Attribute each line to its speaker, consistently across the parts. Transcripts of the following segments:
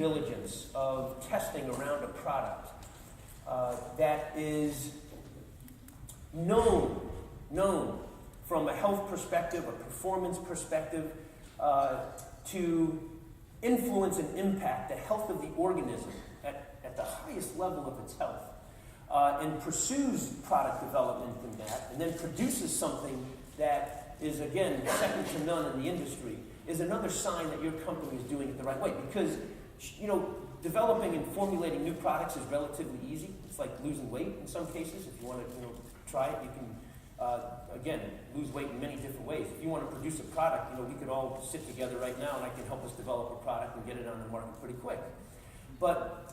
Speaker 1: diligence of testing around a product that is known from a health perspective, a performance perspective, to influence and impact the health of the organism at the highest level of its health, and pursues product development in that, and then produces something that is, again, second to none in the industry, is another sign that your company is doing it the right way. Because, developing and formulating new products is relatively easy. It's like losing weight in some cases. If you want to, try it, you can, again, lose weight in many different ways. If you want to produce a product, we could all sit together right now and I can help us develop a product and get it on the market pretty quick. But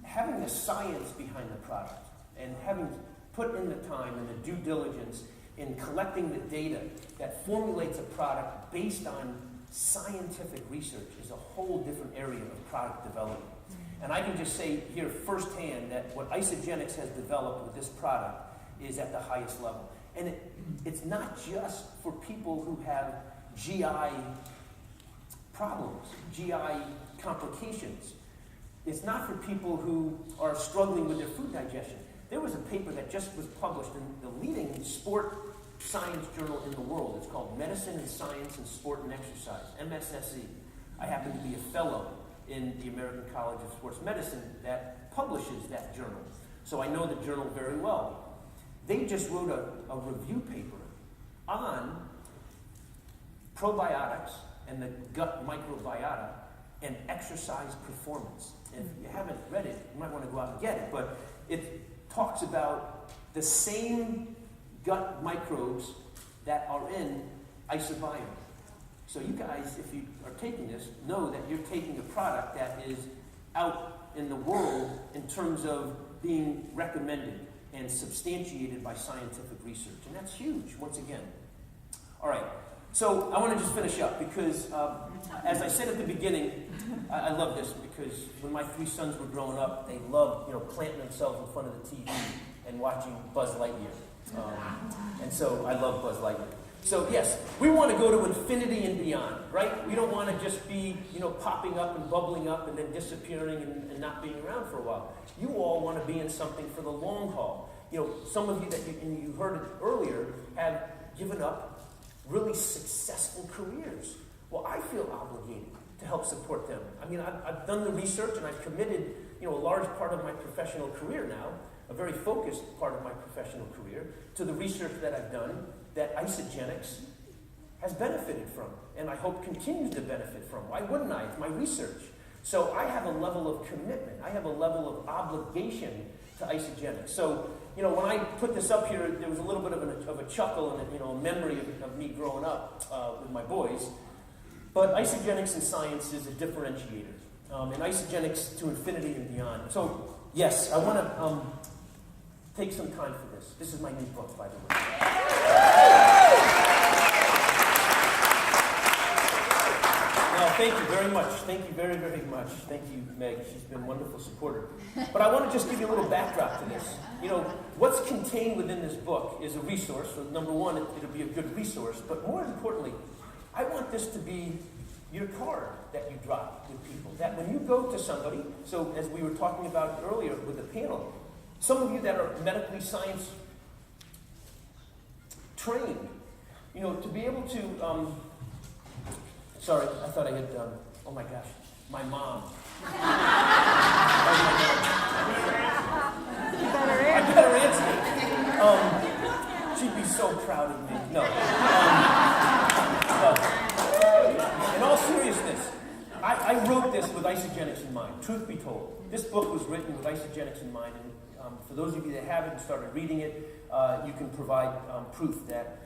Speaker 1: having the science behind the product and having put in the time and the due diligence in collecting the data that formulates a product based on scientific research is a whole different area of product development. And I can just say here firsthand that what Isagenix has developed with this product is at the highest level. And it's not just for people who have GI problems, GI complications. It's not for people who are struggling with their food digestion. There was a paper that just was published in the leading sport science journal in the world. It's called Medicine and Science in Sport and Exercise, MSSE. I happen to be a fellow in the American College of Sports Medicine that publishes that journal. So I know the journal very well. They just wrote a review paper on probiotics and the gut microbiota and exercise performance. And if you haven't read it, you might want to go out and get it. But it talks about the same gut microbes that are in isobiome. So you guys, if you are taking this, know that you're taking a product that is out in the world in terms of being recommended and substantiated by scientific research. And that's huge, once again. All right, so I want to just finish up because, as I said at the beginning, I love this because when my 3 sons were growing up, they loved, planting themselves in front of the TV and watching Buzz Lightyear. And so I love Buzz Lightyear. So yes, we want to go to infinity and beyond, right? We don't want to just be, popping up and bubbling up and then disappearing and not being around for a while. You all want to be in something for the long haul. Some of you that you heard it earlier have given up really successful careers. Well, I feel obligated to help support them. I mean, I've done the research and I've committed, a large part of my professional career now, a very focused part of my professional career, to the research that I've done that Isagenix has benefited from, and I hope continues to benefit from. Why wouldn't I? It's my research. So I have a level of commitment. I have a level of obligation to Isagenix. So, when I put this up here, there was a little bit of a chuckle and a memory of me growing up with my boys. But Isagenix in science is a differentiator. And Isagenix to infinity and beyond. So, yes, I want to take some time for this. This is my new book, by the way. Well, thank you very much. Thank you very, very much. Thank you, Meg. She's been a wonderful supporter. But I want to just give you a little backdrop to this. What's contained within this book is a resource. So number one, it'll be a good resource. But more importantly, I want this to be your card that you drop with people. That when you go to somebody, so as we were talking about earlier with the panel, some of you that are medically science trained, to be able to, sorry, I thought I had, oh my gosh, my mom. I better answer. She'd be so proud of me. No. In all seriousness, I wrote this with Isagenix in mind, truth be told. This book was written with Isagenix in mind, and for those of you that haven't and started reading it, you can provide proof that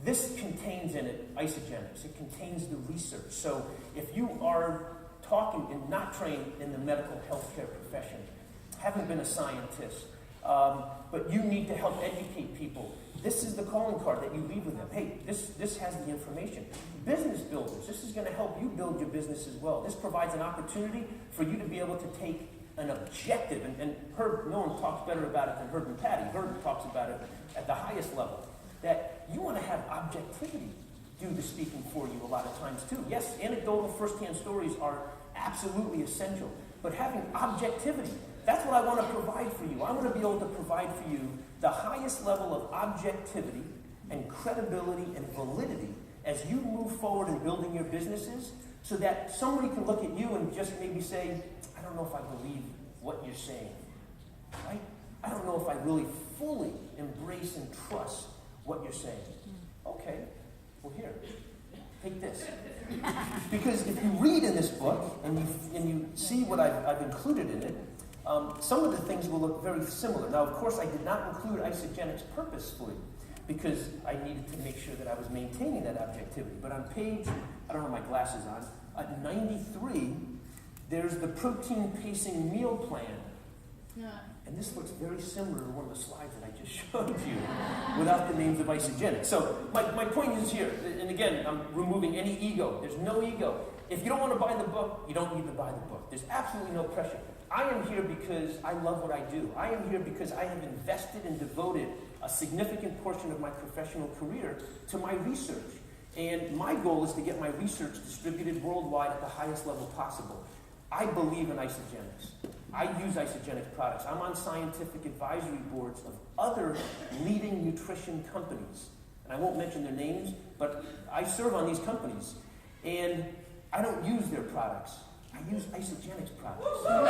Speaker 1: this contains in it Isagenix. It contains the research. So if you are talking and not trained in the medical healthcare profession, haven't been a scientist, but you need to help educate people, this is the calling card that you leave with them. Hey, this has the information. Business builders, this is going to help you build your business as well. This provides an opportunity for you to be able to take an objective, and Herb, no one talks better about it than Herb and Patty. Herb talks about it at the highest level, that you want to have objectivity do the speaking for you a lot of times too. Yes, anecdotal first-hand stories are absolutely essential. But having objectivity, that's what I want to provide for you. I want to be able to provide for you the highest level of objectivity and credibility and validity as you move forward in building your businesses, so that somebody can look at you and just maybe say, I don't know if I believe what you're saying, right? I don't know if I really fully embrace and trust what you're saying. Okay, well here, take this. Because if you read in this book and you see what I've included in it, some of the things will look very similar. Now, of course, I did not include Isagenix purposefully because I needed to make sure that I was maintaining that objectivity. But on page, I don't have my glasses on, at 93, there's the protein pacing meal plan.
Speaker 2: Yeah.
Speaker 1: And this looks very similar to one of the slides that I just showed you without the names of Isagenix. So my point is here, and again, I'm removing any ego. There's no ego. If you don't want to buy the book, you don't need to buy the book. There's absolutely no pressure. I am here because I love what I do. I am here because I have invested and devoted a significant portion of my professional career to my research. And my goal is to get my research distributed worldwide at the highest level possible. I believe in Isagenix. I use Isagenix products. I'm on scientific advisory boards of other leading nutrition companies. And I won't mention their names, but I serve on these companies. And I don't use their products. I use Isagenix products. So,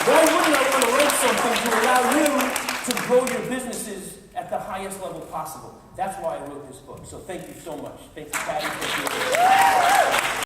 Speaker 1: why wouldn't I want to write something to allow you to grow your businesses at the highest level possible? That's why I wrote this book. So thank you so much. Thank you, Patty. Thank you.